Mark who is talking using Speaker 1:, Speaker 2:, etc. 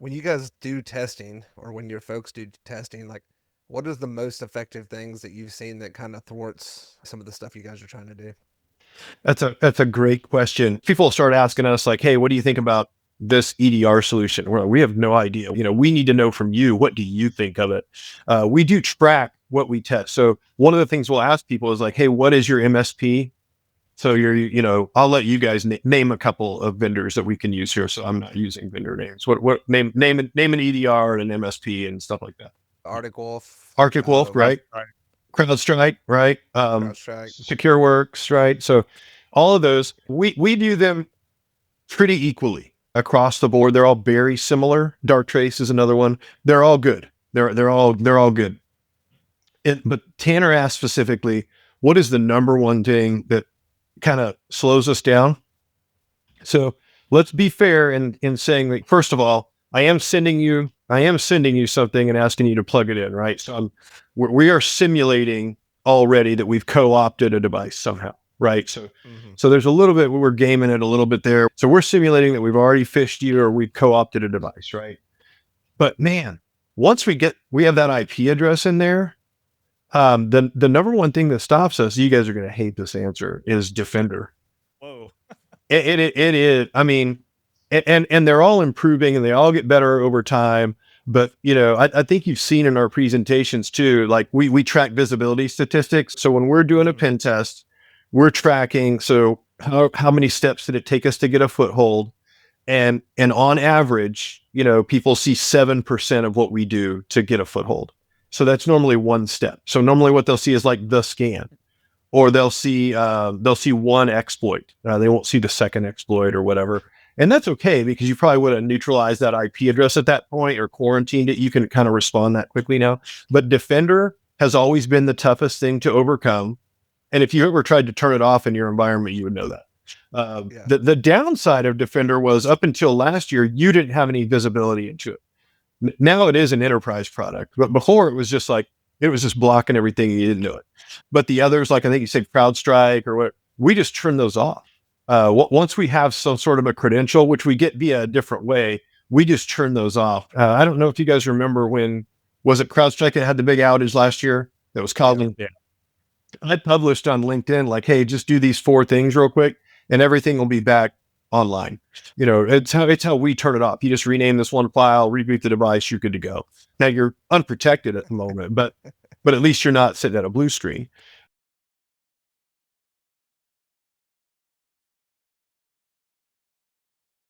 Speaker 1: when you guys do testing or when your folks do testing, like what is the most effective things that you've seen that kind of thwarts some of the stuff you guys are trying to do?
Speaker 2: That's a great question. People start asking us like, "Hey, what do you think about this EDR solution?" We have no idea. We need to know from you. What do you think of it? We do track what we test. So one of the things we'll ask people is like, "Hey, what is your MSP?" So I'll let you guys name a couple of vendors that we can use here. So I'm not using vendor names. What name an EDR and an MSP and stuff like that.
Speaker 1: Arctic Wolf,
Speaker 2: Arctic Wolf, right? CrowdStrike, right?
Speaker 1: CrowdStrike.
Speaker 2: SecureWorks, right? So all of those, we do them pretty equally across the board. They're all very similar. Darktrace is another one. They're all good. They're all good. But Tanner asked specifically, what is the number one thing that kind of slows us down? So let's be fair in saying that, first of all, I am sending you something and asking you to plug it in, right? So we are simulating already that we've co-opted a device somehow, right? So there's a little bit, we're gaming it a little bit there. So we're simulating that we've already phished you or we've co-opted a device, right? But man, once we have that IP address in there, the number one thing that stops us, you guys are going to hate this answer, is Defender.
Speaker 3: Whoa.
Speaker 2: It is. I mean, and they're all improving and they all get better over time. But I think you've seen in our presentations too, like we track visibility statistics. So when we're doing a pen test, we're tracking. So how many steps did it take us to get a foothold? And on average, people see 7% of what we do to get a foothold. So that's normally one step. So normally what they'll see is like the scan, or they'll see one exploit. They won't see the second exploit or whatever. And that's okay, because you probably would have neutralized that IP address at that point or quarantined it. You can kind of respond that quickly now. But Defender has always been the toughest thing to overcome. And if you ever tried to turn it off in your environment, you would know that. The downside of Defender was, up until last year, you didn't have any visibility into it. Now it is an enterprise product, but before it was just blocking everything and you didn't know it. But the others, like I think you said CrowdStrike or what, we just turn those off. Once we have some sort of a credential, which we get via a different way, we just turn those off. I don't know if you guys remember, when was it CrowdStrike that had the big outage last year? That was called.
Speaker 3: Yeah.
Speaker 2: I published on LinkedIn like, hey, just do these 4 things real quick, and everything will be back online. It's how we turn it off. You just rename this one file, reboot the device, you're good to go. Now you're unprotected at the moment, but at least you're not sitting at a blue screen.